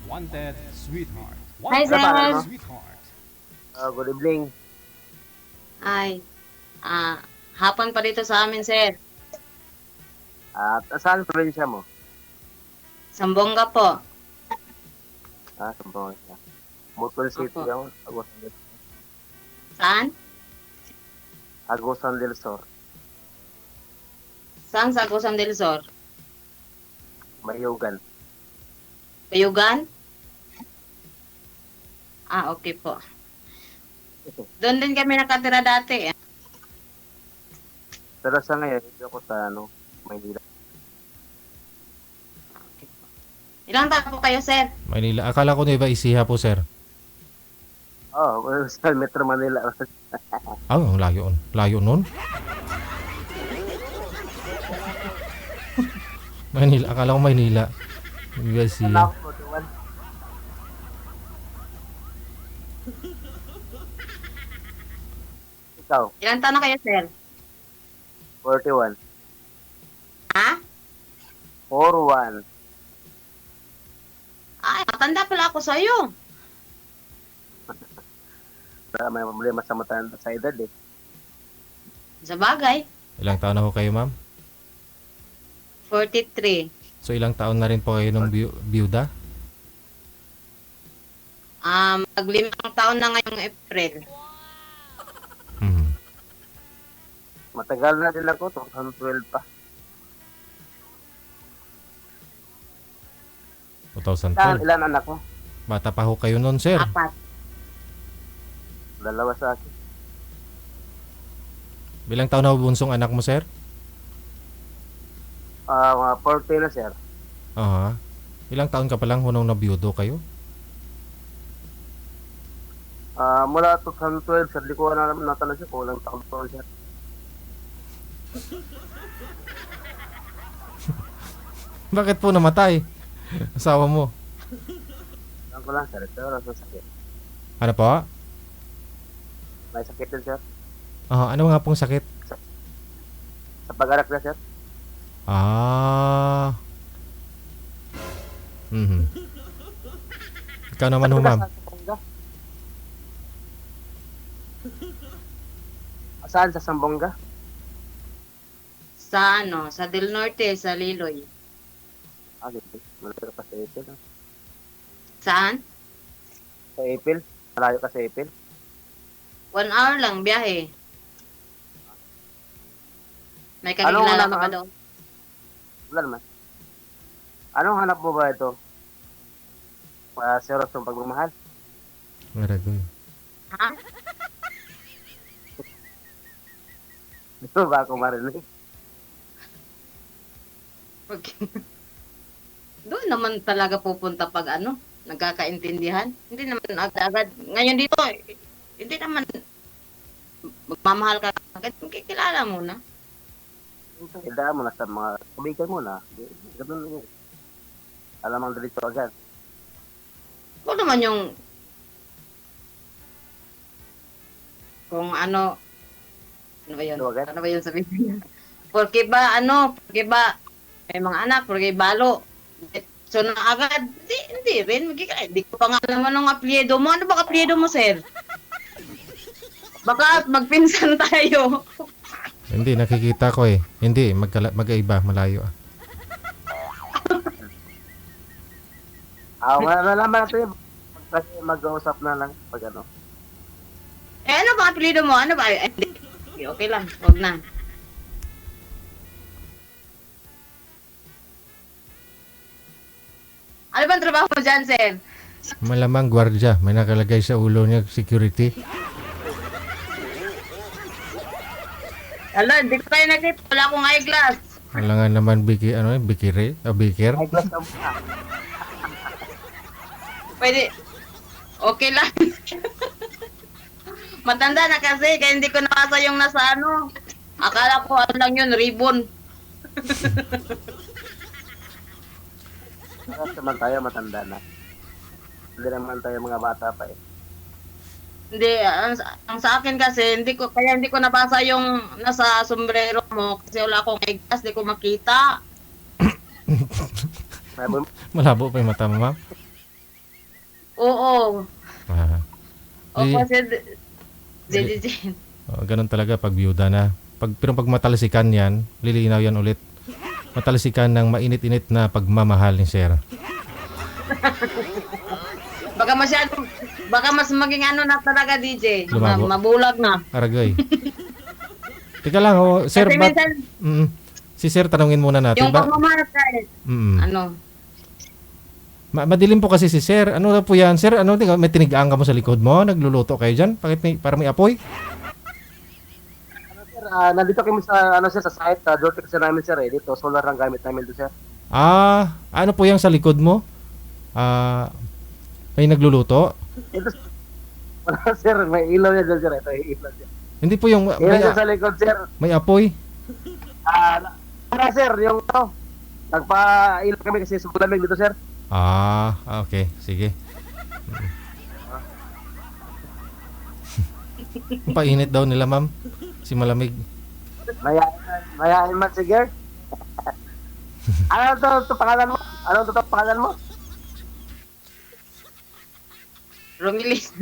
Wanted sweetheart. Hi, Wanted Ano pangalan sir. mo? sweetheart. Good evening. Ay, hapon pa dito sa amin, sir. At saan probinsya mo? Sambonga po. Sampang siya. Butol City Opo. ako. Saan? Agusan del Sur. Saan sa Agusan del Sur? Bayugan. Bayugan? Okay po. Doon din kami nakatira dati. Pero sa ngayon, dito ako sa Maynila. Okay po. Ilang taon po kayo, sir? Manila. Akala ko Nueva Ecija po, sir. Sa Metro Manila. Ang layo. Layo nun. Manila. Akala ko Maynila. Nueva Ecija. Anak ko, Tuwan. Ikaw, Ilang taon na kayo, sir? 41. Ha? 41. Ay, matanda pala ako sa'yo. May problema sa mata sa edad eh. Sa bagay, Ilang taon na ho kayo, ma'am? 43. So, ilang taon na rin po kayo ng byuda? Mag-5 taon na ngayong April. Mhm. Matagal na din ako, 2012 pa. 2012. Ilan anak mo? Bata pa ho kayo nun, sir. 4. 2 sa akin. Bilang taon na ho bunsong anak mo, sir? Mga 40 na, sir. Aha. Ilang taon ka pa lang ho nung nabiyudo kayo? Mula 2012, sir, di ko natanong siya kung ilang taon po, sir. Bakit po namatay? Asawa mo? Alam ko lang, sir. Ito, wala sa sakit. Ano po? May sakit din, sir. Ano nga pong sakit? Sa pag-arak na, sir. Mhm. Ikaw naman ho, ma'am. Saan sa Sambonga? Sa Del Norte, sa Liloy. Dito. Malayo ka sa April. Saan? Sa April? Malayo ka sa April? 1 hour lang biyahe. May Anong kakilala hanap ka ba ang- doon? Wala naman. Anong hanap mo ba ito? Seryoso yung pagmamahal? Maragoy. Ha? Gusto ba ako marinig? Okay. Doon naman talaga pupunta pag nagkakaintindihan. Hindi naman agad-agad. Ngayon dito, hindi naman magmamahal ka agad. Kikilala mo na. Idaan mo na sa mga kubigan mo na. Ganun yun. Alam ang dito agad. Kung naman kung ano ba yun? Ano agad? Ano ba yun sabihin niya? Porque ba, may mga anak, porque balo. So na agad, hindi rin. Hindi ko pa nga alam anong apelyido mo. Ano ba apelyido mo, sir? Baka magpinsan tayo. Hindi, nakikita ko eh. Hindi, magkaiba, malayo. Malalaman natin. Kasi mag-uusap na lang pag ano. Ano ba apelyido mo? Ano ba? Hindi. Okay lang, wag na. Ano bang trabaho mo dyan, sir? Malamang gwardya. May nakalagay sa ulo niya, security. Ala, hindi ko tayo nakita. Wala akong eyeglass. Wala nga naman bikiri, biker. Ay, glass na muna. Pwede. Okay lang. Matanda na kasi, kaya hindi ko nakasa yung nasa Akala ko lang yun, ribbon. Parang naman tayo matanda na. Hindi naman tayo mga bata pa eh. Hindi, ang sa akin kasi, kaya hindi ko nabasa yung nasa sombrero mo kasi wala akong eyeglass, hindi ko makita. May bum- Malabo pa yung mata mo, ma'am. Oo. Ah. Opo, Di- sir. di- JJJ. Ganun talaga pag byuda na. Pero pag matalsikan yan, lilinaw yan ulit. Matalsikan ng mainit-init na pagmamahal ni Sir. Baka mas maging ano na talaga, DJ. Lumabo. Mabulag na. Aragay. Teka lang, Sir, Kasi minsan, si Sir, tanungin muna natin. yung pagmamahal kahit, ano, Madilim po kasi si Sir. Ano na po yan? Sir, may tinigaan ka mo sa likod mo? Nagluluto kayo dyan? Bakit para may apoy? Sir, nandito kami sa, sir, sa site. Doon kasi namin, sir, eh. Dito, solar ang gamit namin doon, sir. Ano po yung sa likod mo? May nagluluto? Ito, wala, sir. May ilaw yan dyan, sir. Ito, may ilaw dyan. Hindi po yung Ilaw dyan sa likod, sir. may apoy. Sir, yung ito. Nagpa-ilaw kami kasi sa lamig dito, sir. Okay. Sige. Painit daw nila, ma'am. Si malamig. Mayain man, sige. Ano to pangalan mo? Ano to pangalan mo? Romilis.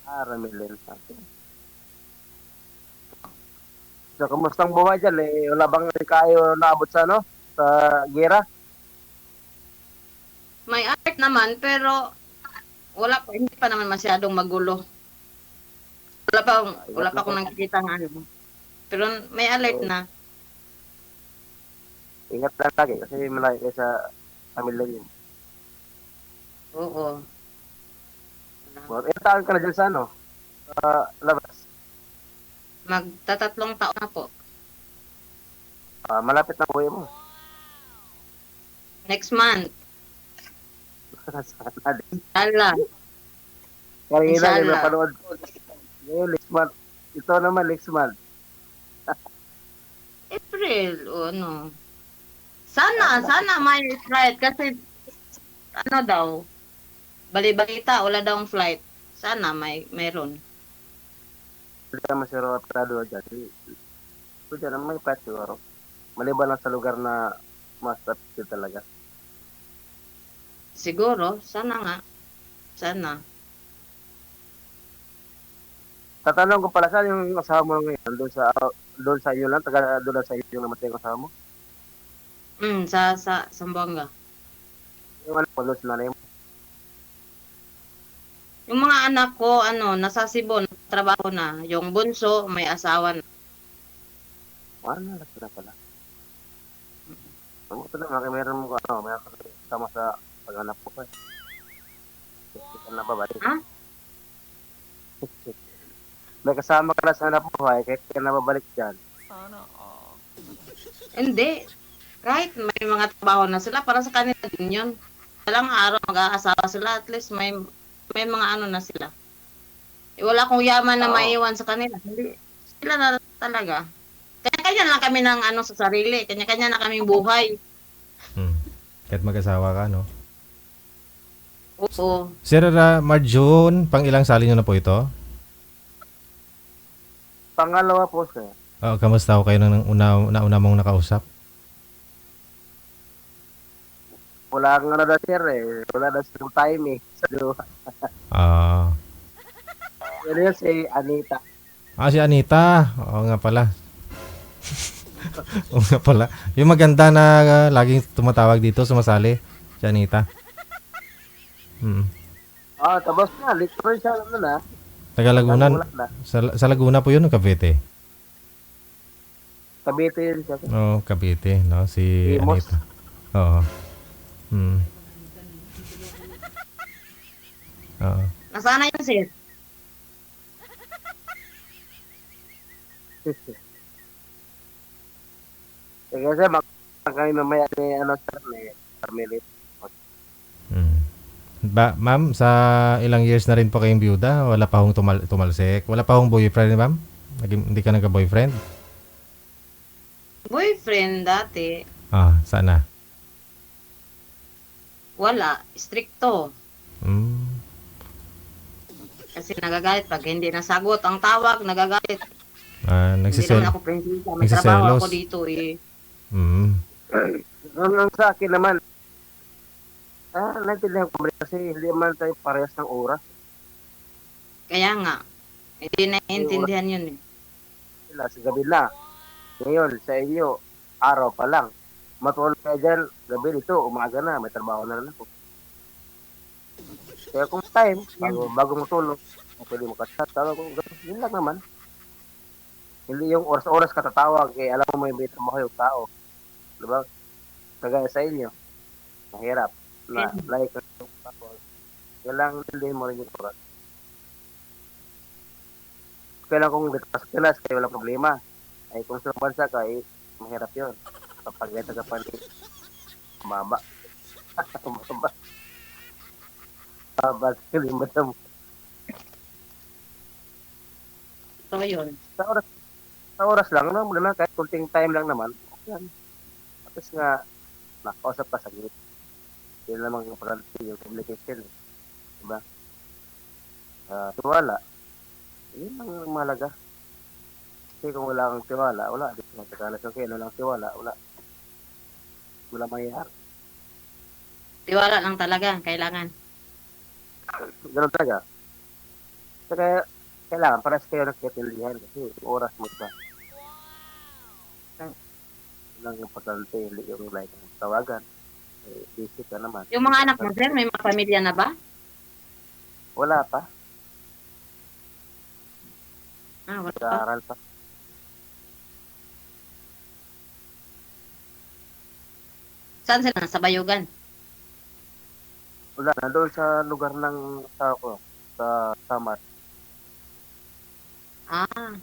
Ramilin. Okay. So, kumustang buhay dyan? Eh, wala bang kayo naabot sa, sa gira? May art naman, pero hindi pa naman masyadong magulo. Wala pa akong nakikita ng ano. Pero may alert na. Ingat lang lagi kasi malayo kayo sa pamilya niyo. Oo. Ilang taon ka na dyan sa labas? Magtatatlong taon na po. Malapit na buhay mo. Next month. Sana din. Ala. Kaya lang Inshallah. yung napanood ko. Ngayon, next month. Ito naman, next month. April o ano. Sana may flight kasi ano daw, bali-balita, wala daw flight. Sana mayroon. Hindi ka masiro at trado dyan. So, dyan, may flight siguro. Maliban lang sa lugar na mas traffic talaga. Siguro, sana nga. Sana. Tatanong ko pala, saan yung asawa mo ngayon? Doon sa iyo lang? Doon lang sa iyo yung namatay yung asawa mo? Sa Zamboanga. Yung ano po, doon sa nanay mo? Yung mga anak ko, nasa Cebu, trabaho na. Yung bunso, may asawa na. Laki na pala. Ito na, meron mo meron ka kasama sa pag-anak ko pa eh. Hindi ka na babalik. Ha? May kasama ka na sa anak mo eh, kahit ka na babalik dyan. Hindi. Kahit may mga trabaho na sila, para sa kanila din yun. Walang araw mag-aasawa sila, at least may mga ano na sila. Wala akong yaman na maiwan sa kanila. Hindi. Sila na talaga. Kanya-kanya lang kami ng sa sarili. Kanya-kanya na kaming buhay. Kahit mag-asawa ka, no? Oo. Sir Marjun, pang ilang sali nyo na po ito? Pangalawa po sir. Kamusta ako kayo nang una mong nakausap? Wala kang na sir eh. Wala na sa time eh. Sa duha. Ano yun si Anita. Si Anita. Oo nga pala. Oo nga pala. Yung maganda na laging tumatawag dito, sumasali. Si Anita. Tapos na. Literal siya na. Taga Laguna. Sa Laguna po yun, Cavite. Cavite yun siya. Cavite, no? Si Imos. Anita. Oo. Nasaan na yun, sir? Sige sir, kami mamaya ni sir ni Carmelit. Ma'am, sa ilang years na rin po kayong byuda? Wala pa hong tumalsik? Wala pa hong boyfriend, ma'am? Hindi ka nagka-boyfriend? Boyfriend dati. Sana? Wala. Stricto. Kasi nagagalit pag hindi nasagot ang tawag, nagagalit. Hindi naman ako prinsesa. May trabaho ako dito eh. Ang sa akin naman, Naintindihan ko rin kasi hindi man tayo parehas ng oras. Kaya nga, hindi Yung oras naiintindihan yun eh. nila sa gabi na. Ngayon, sa inyo, araw pa lang. Matulog kayo dyan, gabi dito, umaga na, may trabaho na rin ako. Kaya kung time, bago matulog, kung pwede makachat, tawag ko, yun lang naman. Hindi yung oras-oras katatawag, eh, alam mo may trabaho yung tao. Diba? Kagaya sa inyo, mahirap na like yung tapos. Kailangan hindi mo rin yung oras. Kailangan kung dito sa Pinas, kaya walang problema. Ay kung sa bansa ka, eh, mahirap yun. Kapag ito ka pa ni mama. Mama. Baba, kalimbat mo. Ito yun. Sa oras lang, ano, naman, kahit kunting time lang naman. Yan. Tapos nga, nakausap ka sa group. Yun naman yung priority, yung communication. Diba? Tiwala. Yun ang mahalaga. Kasi kung wala kang tiwala, wala. Di ba? Kakalas yung kaya walang tiwala, wala. Wala mangyayari. Tiwala lang talaga, kailangan. Ganun talaga. Kaya, kailangan, pares kayo nagkitindihan kasi oras mo ka. Yun lang yung importante, hindi yung like, tawagan. Eh, busy ka naman. Yung mga anak mo, sir, may mga pamilya na ba? Wala pa. Wala pa. Nag-aaral pa. Saan sila? Sa Bayugan? Wala, nandoon sa lugar ng sa ako, sa Samar. Ah,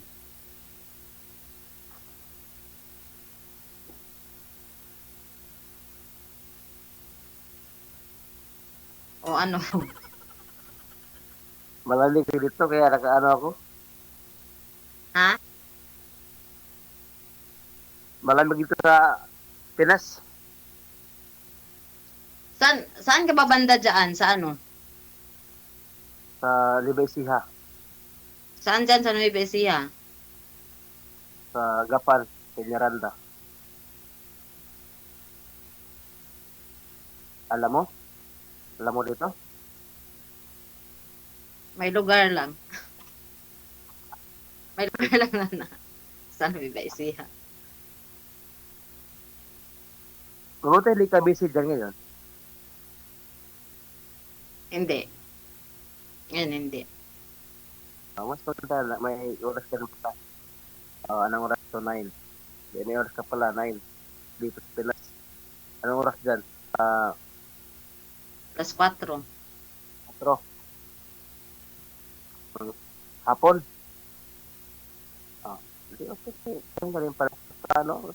o ano? Malalig dito, kaya nakaano ako. Ha? Malamig dito sa Pinas. Saan ka ba banda dyan? Sa ano? Sa Libay Siha. Saan dyan sa Nueva Ecija? Sa Gapan, Peñaranda. Alam mo? Alam mo dito? May lugar lang. May lugar lang na sa Nueva Ecija. Mabuti hindi ka busy dyan ngayon. Hindi. Yan, hindi. Mas maganda na may oras ka rin pa. Anong oras to? 9. May oras ka pala, 9. Dito sa Pinas. Anong oras dyan? Plus 4. 4. Hapon? Hindi, okay. Time ka rin pala.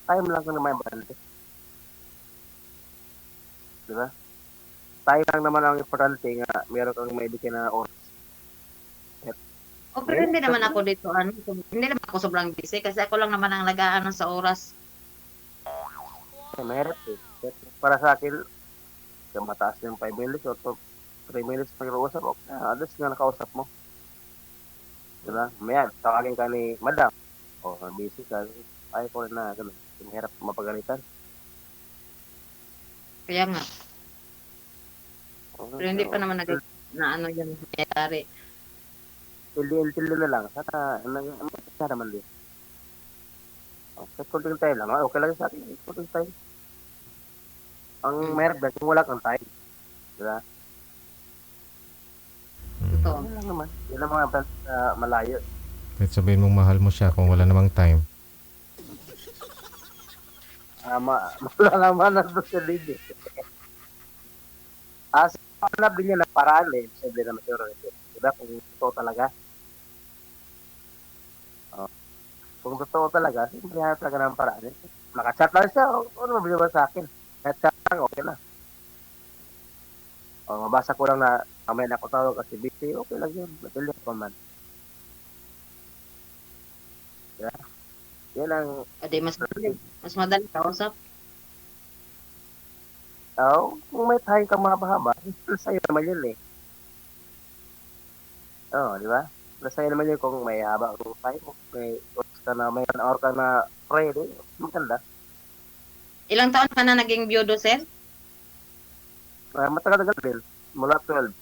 Time lang ka naman importante. Diba? Time lang naman ang importante nga meron kang maibigay na oras. O, pero hindi naman ako dito, hindi naman ako sobrang busy kasi ako lang naman ang nag-aano sa oras. Mahirap eh. Para sa akin, kaya mataas yung 5 minutes o 3 minutes pag-uusap. Okay, alas nga nakausap mo. Diba? Mayan, tawagin ka ni Madam. Busy ka. Ay ko rin na, gano'n. Mahirap mapagalitan. Kaya nga. Pero hindi pa naman na ano yung nangyayari. Tildi na lang. Sana naman din. Sa kunting tayo lang. Okay lang sa akin. Kunting tayo. Ang mahirap dahil kung wala kang time. Diba? Ito. Yan lang naman. Yan ang mga malayo. Kahit sabihin mong mahal mo siya kung wala namang time. Wala naman na doon sa lidi. Hanap din niya na paraan eh. Sabi naman siguro. Diba? Kung totoo talaga. Kung totoo talaga, siyempre hanap talaga ng paraan eh. Nakachat lang siya. Ano mabili ba sa akin? Kahit chat lang, okay na. Mabasa ko lang na may nakatawag kasi busy. Okay lang yun. Madali pa man. Yeah. Yan ang Adi, mas madali kausap. kung may time ka mahaba-haba, sa'yo naman yun eh. Di ba? Sa'yo naman yun kung may haba kung time mo. May oras ka na, may 1 hour ka na ready. Maganda. Ilang taon ka na naging biyudo, sir? Matagal-tagal din. Mula 12.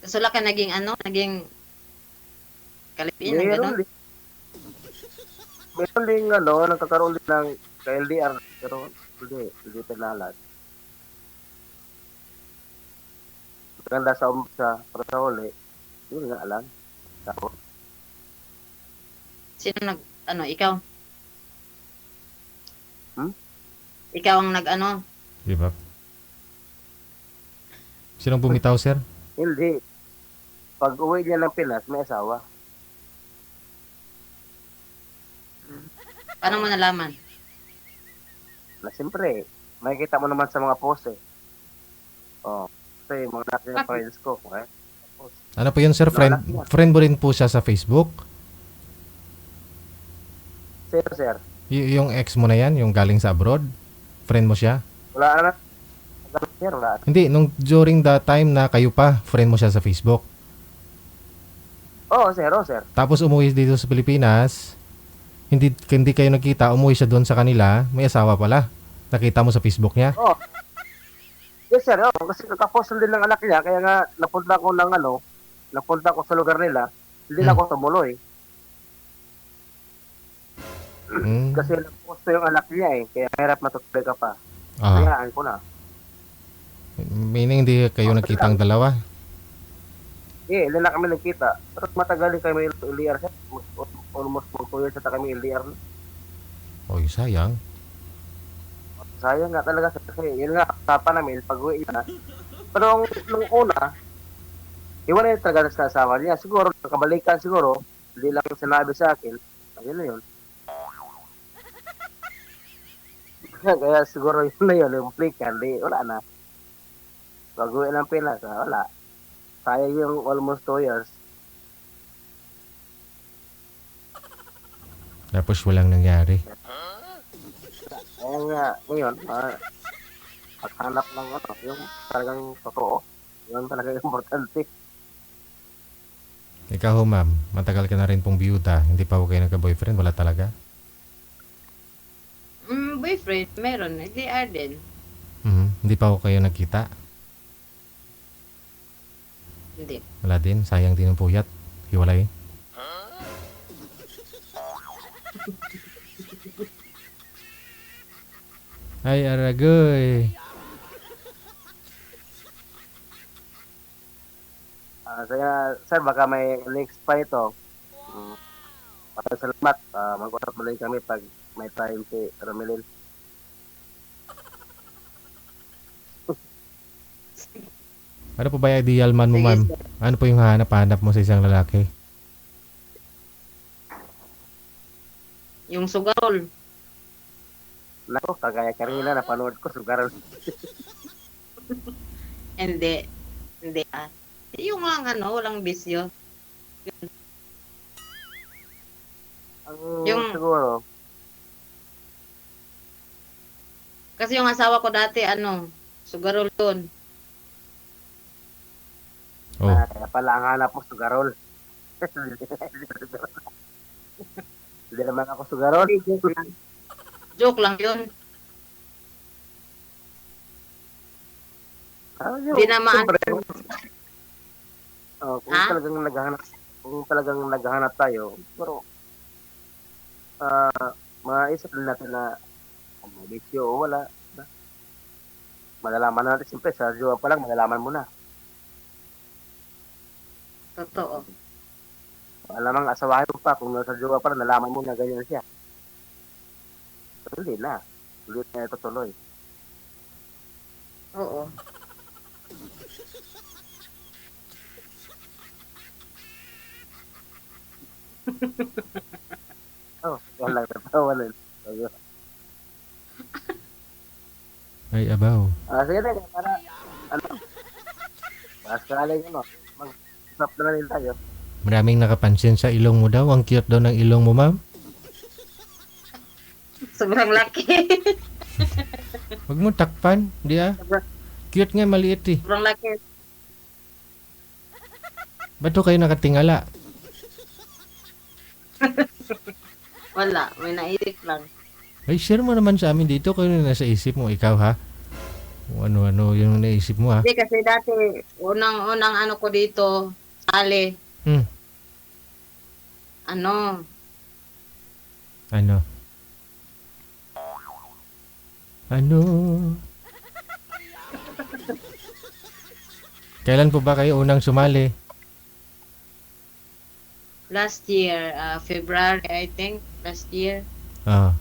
So, wala ka naging ano, naging kalipin, ng Meron gano'n? din. Meron din, nagkakaroon din ng ka-LDR. Pero, hindi pinalat. Maganda sa umpisa, pero sa huli, hindi nga alam. Tapos, Sino ano, ikaw? Hmm? Ikaw ang nag-ano? Di ba? Sinong bumitaw, sir? hindi. Pag uwi niya ng Pinas, may asawa. Paano mo nalaman? Na siyempre, makikita mo naman sa mga post eh. Oh, kasi mga natin yung friends ko. Okay? Ano po yun, sir? Friend, friend mo rin po siya sa Facebook? Sir, Yung ex mo na yan, yung galing sa abroad? Friend mo siya? wala na. Sir, wala. Hindi, nung during the time na kayo pa, friend mo siya sa Facebook. Oo, sir. Tapos umuwi dito sa Pilipinas, hindi kayo nagkita, umuwi siya doon sa kanila, may asawa pala. Nakita mo sa Facebook niya? Oo. Yes, sir. Oh, kasi nakapost din ng anak niya, kaya nga napunta ko sa lugar nila, hindi na ako tumuloy. Mm. Kasi napost yung anak niya eh, kaya hirap matutuloy ka pa. Ah, Hayaan ko na. meaning hindi kayo nagkita ang dalawa? Hindi na kami nagkita. Pero matagal din kami LDR, sir. Almost 2 years na kami LDR. Oy, sayang. Sayang nga talaga sir. Kasi yun nga, usapan namin, pag-uwi na. Pero nung una, iwan na talaga sa asawa niya. Siguro, nakabalikan siguro, hindi lang sinabi sa akin. Ayun na yun. Kaya siguro yun na yun, yung flikan, di, wala na. Pag-uwi ng Pinas, wala. Sayang yung almost 2 years. Tapos walang nangyari. Kaya nga, ngayon, maghanap ng yung talagang totoo. Yun talaga yung importante. Ikaw ho, ma'am, matagal ka na rin pong biyuda, hindi pa ho kayo nagka-boyfriend, wala talaga? Boyfriend, meron. Hindi, Arden. Hindi pa ho kayo nagkita? Hindi. Wala din, sayang din ang puyat. Hiwalay. Ay, aragoy. Kaya, sir, baka may next pa ito. Maraming salamat. Mag-usap muli kami pag may time si Romelin. Ano po ba yung ideal man mo, Sige, ma'am? sir. Ano po yung hanap-hanap mo sa isang lalaki? Yung sugarol. Nako, kagaya kanina, napanood ko sugaran. Hindi. Hindi, Yung mga walang bisyo. Yung- Siguro, Kasi yung asawa ko dati, sugarol yun. Oh, kaya pala ang hanap mo sugarol. Hindi naman ako sugarol. Joke lang yun. Yung, Hindi naman. siyempre, kung Ha? talagang naghahanap tayo, pero maisip din natin na kung may bisyo o wala. Malalaman natin, siyempre, sa jowa pa lang, malalaman mo na. Totoo. Alamang asawahin mo pa, kung nasa jowa pa lang, nalaman mo na ganyan siya. Pero hindi na. Hindi na ito tuloy. Oo. Yan lang, natawanan. So, ay abaw. sige na, para, sakaling, mag-usap na rin tayo. Maraming nakapansin sa ilong mo daw. Ang cute daw ng ilong mo, ma'am. Sobrang laki. Huwag mo takpan, di Cute nga, maliit eh. Sobrang laki. Ba't ho kayo nakatingala? Wala. May naisip lang. Ay, share mo naman sa amin dito kung ano nasa isip mo, ikaw ha. Kung ano-ano yung naisip mo, ha? Hindi kasi dati, unang ano ko dito, sali, Hmm, ano, ano? Ano? Kailan po ba kayo unang sumali? last year, February, I think, last year. Ah,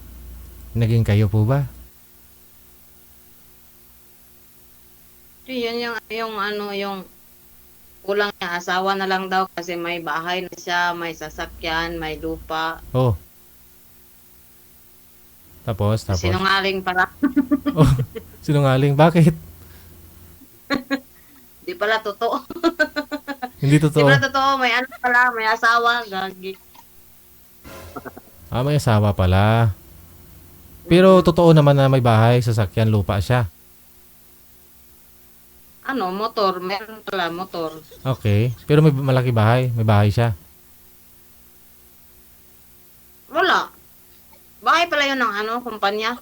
naging kayo po ba? Yun yung ano, yung kulang niya, asawa na lang daw kasi may bahay na siya, may sasakyan, may lupa. Oh. Tapos? Sinungaling pala. Oh, sinungaling. Bakit? Di pala totoo. Hindi Di totoo. pala totoo, may ano pala, may asawa, gagi. Ah, may asawa pala. Pero totoo naman na may bahay, sasakyan, lupa siya. Ano, motor, meron pala motor. Okay. Pero may malaki bahay. May bahay siya. Wala. Bahay pala yun ng ano, kumpanya.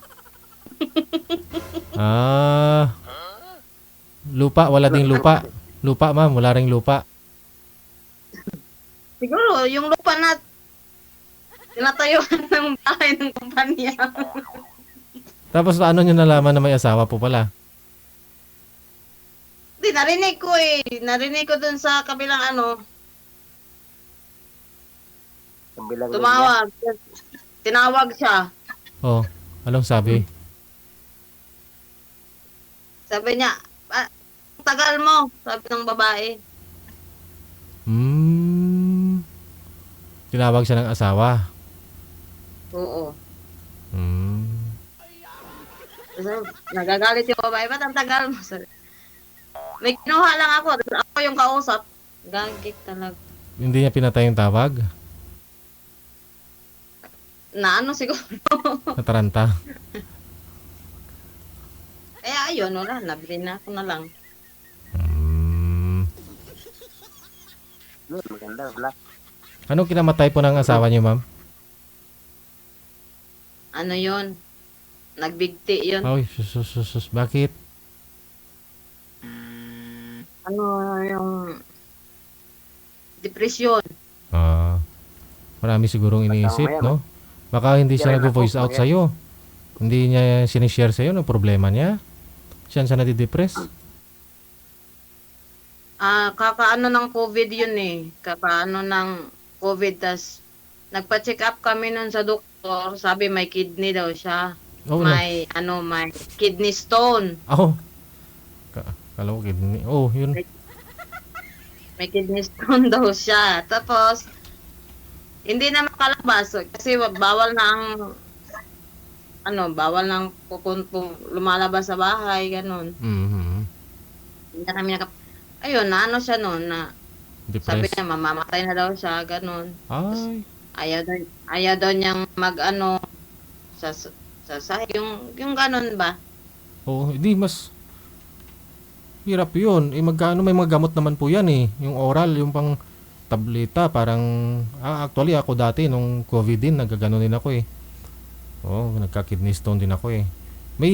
Ah, lupa. Wala ding lupa. Lupa, ma'am. Wala ring lupa. Siguro, yung lupa na tinatayuan ng bahay ng kumpanya. Tapos ano nyo nalaman na may asawa po pala? Hindi, narinig ko eh. Narinig ko dun sa kabilang ano, Ang bilang niya. tumawag. Tinawag siya. Oh, anong sabi? Sabi niya, tagal mo, sabi ng babae. Tinawag siya ng asawa. Oo. Kasi nagagalit yung babae, ba't ang tagal mo? Sabi, may kinuha lang ako, tapos ako yung kausap. Gagik talaga. Hindi niya pinatay yung tawag. Na ano siguro. Nataranta. Eh ayun, wala, nabili na ako na lang. Yun, maganda. Wala. Anong kinamatay po ng asawa niyo, ma'am? Ano yun? Nagbigti yun. Ay, sus. Bakit? Ano yung depression. Ah, marami sigurong iniisip, no? Baka hindi siya nag-voice out sa'yo. Hindi niya sinishare sa'yo ng problema niya. Siya nadidepress. Kakaano ng COVID yun eh. Kakaano ng COVID, tas nagpa-check up kami nun sa doktor. Sabi may kidney daw siya. Oh, May kidney stone. Ako. Kala ko kidney. Oh, yun. May kidney stone daw siya. Tapos, hindi na makalabas. Kasi bawal na bawal nang lumalabas sa bahay, ganun. Hindi na kami ayun, na ano siya noon, na sabi Depressed. niya, mamamatay na daw siya, ganun. Ay. Ayaw daw niyang sa yung ganun ba? Oh, hindi mas hirap yun. Eh, magkano may mga gamot naman po yan eh. Yung oral, yung pang tableta, parang, actually ako dati, nung COVID din, nagkaganon din ako eh. Oh, nagka-kidney stone din ako eh. May,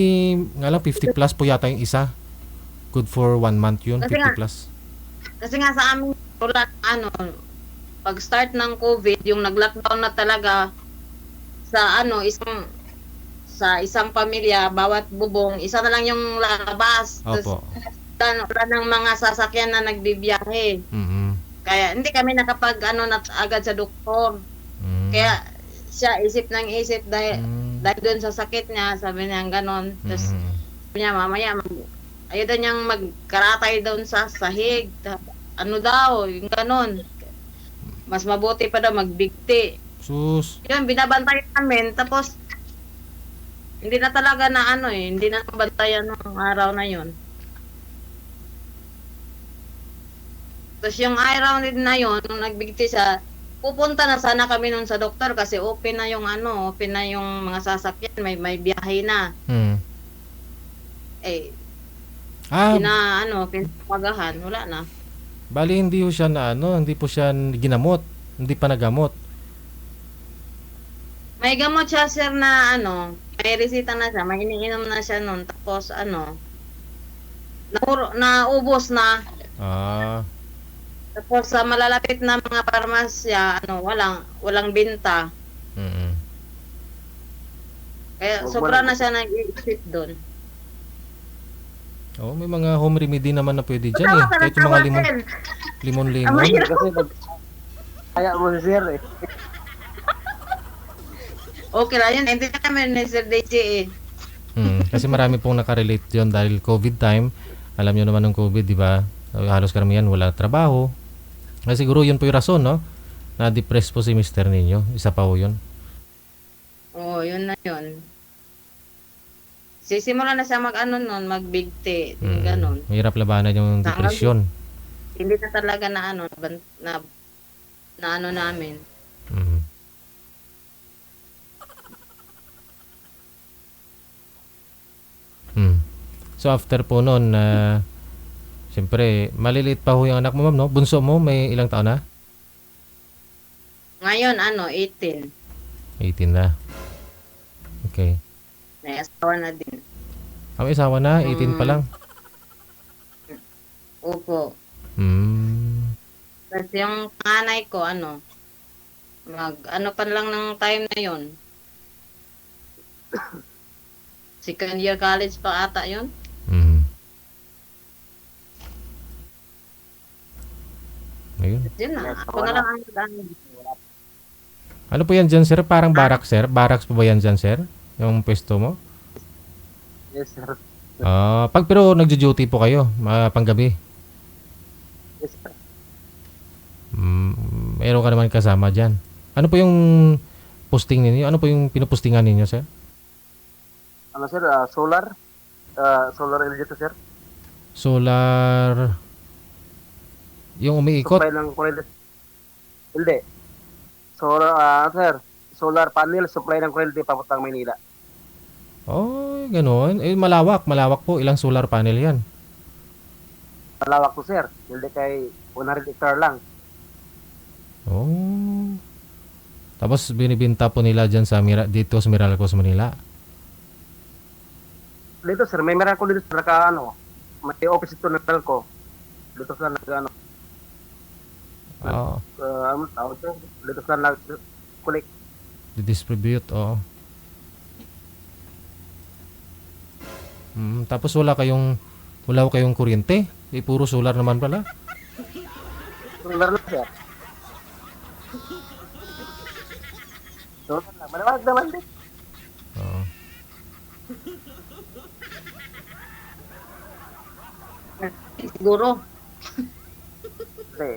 nga lang, 50 plus po yata yung isa. Good for 1 month yun, Kasi 50 plus. Kasi nga sa amin, wala, pag start ng COVID, yung nag-lockdown na talaga sa isang pamilya, bawat bubong, isa na lang yung labas. Opo. Wala ng mga sasakyan na nagbibiyahe. Kaya hindi kami agad sa doktor. Kaya siya isip dahil doon sa sakit niya, sabi niya ganon. Tapos sabi niya mamaya ayaw daw niyang magkaratay doon sa sahig. Ano daw, yung ganon. Mas mabuti pa daw magbigti. Sus. Yun, binabantayan namin. Tapos, hindi na talaga hindi na bantayan ng araw na yun. Tapos yung araw din na yun, nung nagbigti siya, pupunta na sana kami nun sa doktor kasi open na yung mga sasakyan, may biyahe na. Eh, pinapagahan, wala na. Bali hindi po siya hindi po siya ginamot, hindi pa nagamot. May gamot siya sir na may resita na siya, may iniinom na siya nun. Tapos naubos na. Ah, Tapos sa malalapit na mga parmasya, walang binta. mm. Kaya Wag mo sobra na- na siya nag-iisip doon. Oh, may mga home remedy naman na pwede dyan eh. Kahit yung mga limon-limon. Kasi kaya mo si sir eh. Okay lang yun. Hindi namin ni Sir DJ eh. Kasi marami pong nakarelate dyan dahil COVID time. Alam nyo naman ng COVID, di ba? Halos karamihan wala trabaho. Kasi siguro yun po yung rason, no? Na-depress po si Mr. ninyo. Isa pa po yun. Oo, yun na yun. Sisimula na siya magbigti. Ganon. Mahirap labanan yung depression. Hindi na talaga na namin. Mm. Mm. So after po noon, siyempre, maliliit pa ho yung anak mo, ma'am, no? Bunso mo, may ilang taon na? Ngayon, 18. 18 na. Okay. May asawa na din. May asawa na, 18 pa lang. Opo. Hmm. Kasi yung panganay ko, pa lang ng time na yun. Second year college pa ata yun. Hmm. Ayun. Yun na. Ako na lang ang Ano po yan dyan, sir? Parang barracks, sir? Barracks po ba yan dyan, sir? Yung pwesto mo? Yes sir. Pero nagjo-duty po kayo, panggabi. Yes sir. Meron ka naman kasama dyan. Ano po yung posting ninyo? Ano po yung pinupostingan ninyo, sir? Ano sir, solar? Solar energy to sir. Solar... Yung umiikot? Supply ng kuryente. Hindi. Solar, sir. Solar panel, supply ng kuryente papuntang Maynila. Oh, ganoon. Malawak. Malawak po. Ilang solar panel yan? Malawak to sir. Hindi kay 100 hectare lang. Oh. Tapos binibinta po nila dyan dito sa Meralcos, Manila. Dito sir, may meron ko dito sa may office ito ng telco. Dito sa Oo. ano tawag ito? Dito sa nag-collect. Distribute, oo. Tapos wala ko kayong kuryente. Puro solar naman pala. Solar lang sir. Solar lang. Malawag naman din. Oo. siguro. Kasi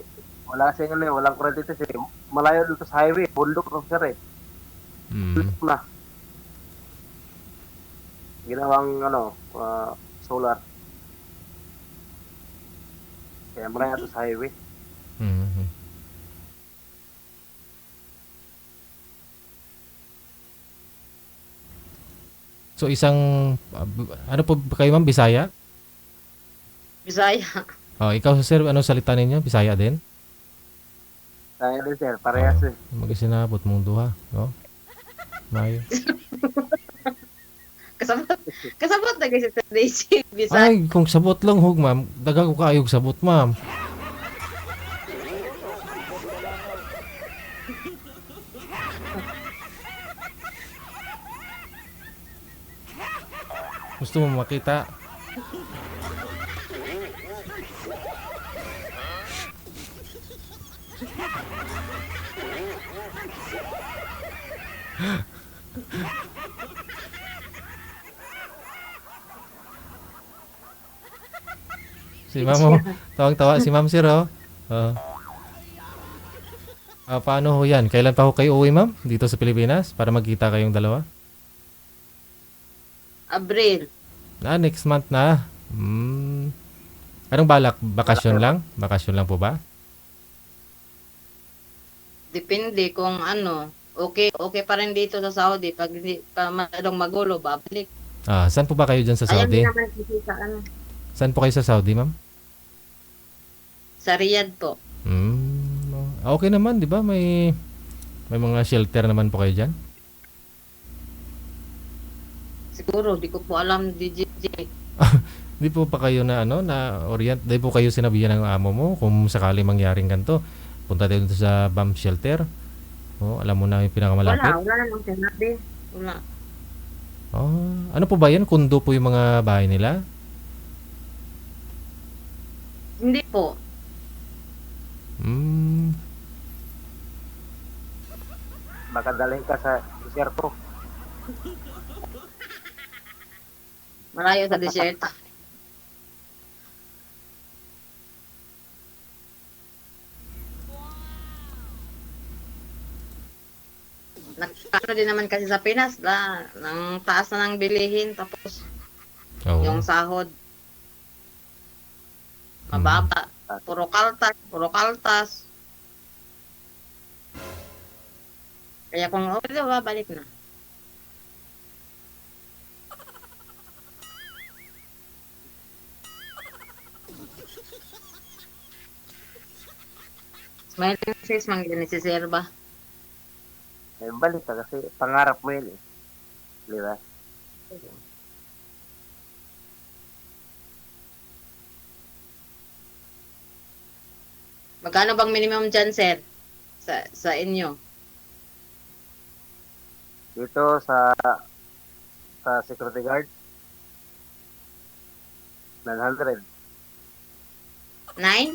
wala kasi walang kuryente kasi malayo dito sa highway. Bundok lang sir eh. Mm. Na. Ginawang solar. Kaya malayo dito sa highway. Mhm. So ano po kayo, ma'am, Bisaya? Bisaya. Ikaw, sir, ano salita ninyo? Bisaya din? Kaya din sir, parehas eh. Mag-isinabot mong duha, no? Mayo. Kasabot na kasi sa DJ. Bisaya. Ay, kung sabot lang hug, ma'am, daga ko kaayog sabot, ma'am. Gusto mo makita? Si ma'am, tawang-tawa si ma'am, sir, oh. Paano ho yan? Kailan pa ho kayo uwi, ma'am? Dito sa Pilipinas? Para magkita kayong dalawa? Abril. Next month na. Anong balak? Bakasyon lang? Bakasyon lang po ba? Depende kung okay pa rin dito sa Saudi. Pag hindi pa masyadong magulo, babalik. Saan po ba kayo dyan sa Ayaw Saudi? din naman kasi sa Saan po kayo sa Saudi, ma'am? sa Riyadh po. Okay naman, di ba? May mga shelter naman po kayo dyan? Siguro, di ko po alam DJ. Di po pa kayo na ano na orient, di po kayo sinabihan ng amo mo kung sakali mangyaring ganito. Punta tayo dito sa bomb shelter. Oh, alam mo na yung pinakamalapit. Wala namang sinabi. Wala. Oh, ano po ba yan? Kundo po yung mga bahay nila? Hindi po. Hmm. Baka dalhin ka sa desierto. Malayo sa desierto. Nagkano din naman kasi sa Pinas, ng taas na ng bilihin, tapos Oo. yung sahod, mababa. Puro kaltas, puro kaltas. Kaya kung okay, babalik na. Smiling face, manggilin si Serba. Eh, balik ka kasi pangarap mo yun eh. Di ba? Magkano bang minimum dyan, sir? Sa inyo? Dito sa security guard, 900. 9?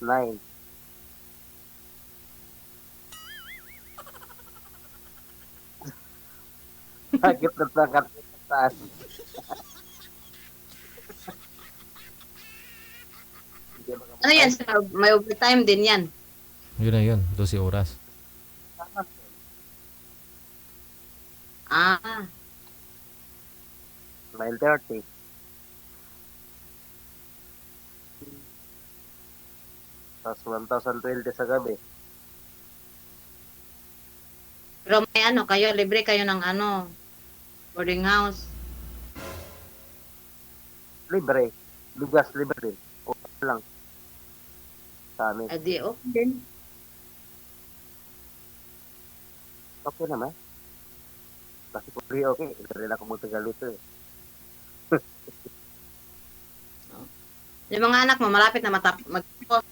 9. Sakit na tangkat taas. Hindi makabuhay. Ano yan, sir? May overtime din yan. Yun na yun, 12 oras. Ah, 9:30. Tapos 1,020 sa gabi. pero may ano, kayo, libre kayo ng ano, boarding house. Libre. Bigas, libre din. Okay lang. Sa amin. Adi, okay din. Okay naman. Kasi kung free, okay. Hindi rin ako magtagal dito eh. Yung mga anak mo, malapit na mag-tapos.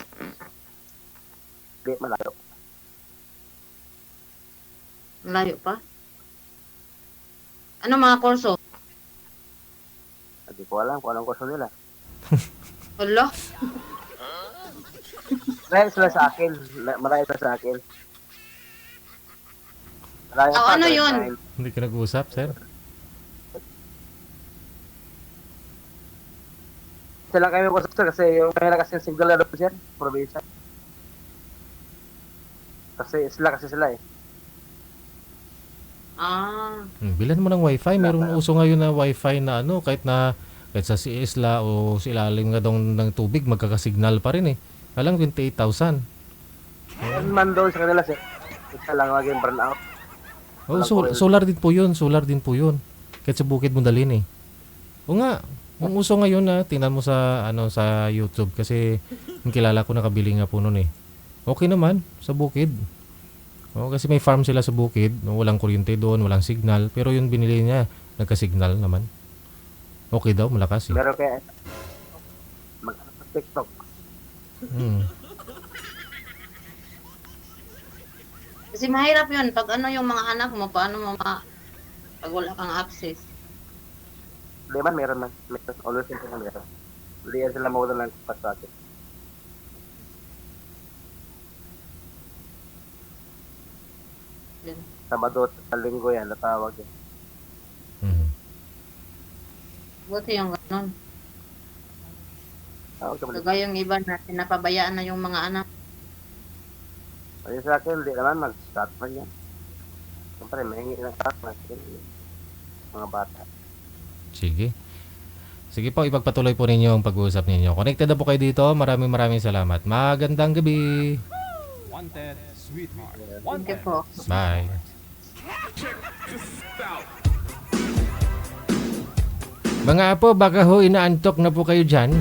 Hindi, malayo. Layo pa. Ano mga kurso? Hindi ko alam kung anong kurso nila. Hala? Marami sila sa akin. Marami sila sa akin. Marami Oh, pa, ano grade yun? 9. Hindi ka nag-usap, sir? Sila kami ko sir kasi yung may kasi single na doon sir, probinsya. Kasi sila eh. Ah, Bilan mo ng wifi. Merong uso ngayon na wifi na ano, kahit sa si Isla o sa ilalim nga daw ng tubig, magkakasignal pa rin eh. Alang 28,000. Yan man doon sa kanila sir. Isa lang maging burnout. Oh, solar din po yun. Solar din po yun. Kahit sa bukid mo dalhin eh. O nga, yung uso ngayon na tingnan mo sa sa YouTube kasi yung kilala ko nakabili nga po noon eh. Okay naman sa bukid. Oh, kasi may farm sila sa bukid, no, walang kuryente doon, walang signal, pero yung binili niya nagka-signal naman. Okay daw, malakas eh. Pero kaya TikTok. Hmm. kasi mahirap yun. Pag ano yung mga anak mo, paano mo pag wala kang access. Di ba meron man? Meron. Always yung meron. Hindi yan sila mawala ng kapat sa akin. Yun. Sabado at sa linggo yan, natawag yan. Mhm. Buti yung ganun. Tawag ka ba? Kagaya yung iba na pinapabayaan na yung mga anak. Ayun sa akin, hindi naman mag-start man yan. Siyempre, may ng start man. Mga bata. Sige. Sige po, ipagpatuloy po ninyo ang pag-uusap ninyo. Connected na po kayo dito. Maraming salamat. Magandang gabi. Wanted, sweetheart. Thank you Wanted. po. Bye. Mga apo, baka ho inaantok na po kayo dyan.